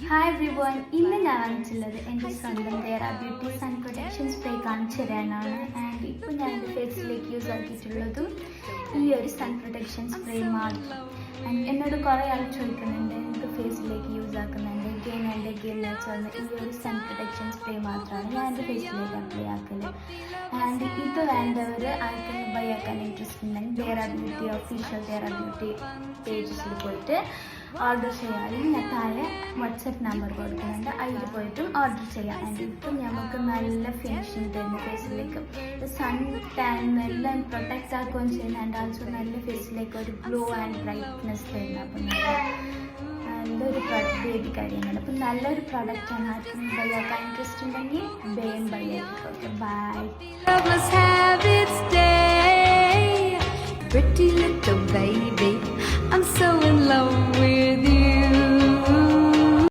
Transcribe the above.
Hi every one, ഇന്ന് ഞാൻ വാങ്ങിച്ചുള്ളത് എൻ്റെ സ്വന്തം തേരാ ബ്യൂട്ടി സൺ പ്രൊട്ടക്ഷൻ സ്പ്രേ കാണിച്ചു തരാനാണ്. ആൻഡ് ഇപ്പോൾ ഞാൻ എൻ്റെ ഫേസിലേക്ക് യൂസ് ആക്കിയിട്ടുള്ളതും ഈ ഒരു സൺ പ്രൊട്ടക്ഷൻ സ്പ്രേ മാത്രം. ആൻഡ് എന്നോട് കുറേ ആൾ ചോദിക്കുന്നുണ്ട് എനിക്ക് ഫേസിലേക്ക് യൂസ് ആക്കുന്നുണ്ട് ഗെയിൻ വെച്ചാൽ ഈ ഒരു സൺ പ്രൊട്ടക്ഷൻ സ്പ്രേ മാത്രമാണ് ഞാൻ എൻ്റെ ഫേസിലേക്ക് അപ്ലൈ ആക്കല്. ആൻഡ് ഇത് വേണ്ടവർ ആർക്കും ബൈ ആക്കാൻ ഇൻട്രസ്റ്റ് ഉണ്ടെങ്കിൽ തേരാ ബ്യൂട്ടി ഒഫീഷ്യൽ തേരാ ബ്യൂട്ടി പേജസിൽ പോയിട്ട് ഓർഡർ ചെയ്യാനും ഞാൻ താഴെ വാട്സപ്പ് നമ്പർ കൊടുക്കുന്നുണ്ട്, അതിൽ പോയിട്ടും ഓർഡർ ചെയ്യാം. ആൻഡ് ഇപ്പം നമുക്ക് നല്ല ഫിനിഷിങ് തരുന്ന ഫേസിലേക്ക് സൺ ടാൻ എല്ലാം പ്രൊട്ടക്റ്റ് ആക്കുകയും ചെയ്യുന്ന ആൻഡ് ആൾസോ നല്ല ഫേസിലേക്ക് ഒരു ഗ്ലോ ആൻഡ് ബ്രൈറ്റ്നെസ് തരുന്ന. അപ്പം നല്ലൊരു ബേബി കാര്യമാണ്. അപ്പം നല്ലൊരു പ്രൊഡക്റ്റാണ്. ആർക്കും ബൈ ആക്കാൻ ഇൻട്രസ്റ്റ് ഉണ്ടെങ്കിൽ വേഗം ബൈ ആയിക്കോട്ടെ. By. Pretty little baby, I'm so in love with you.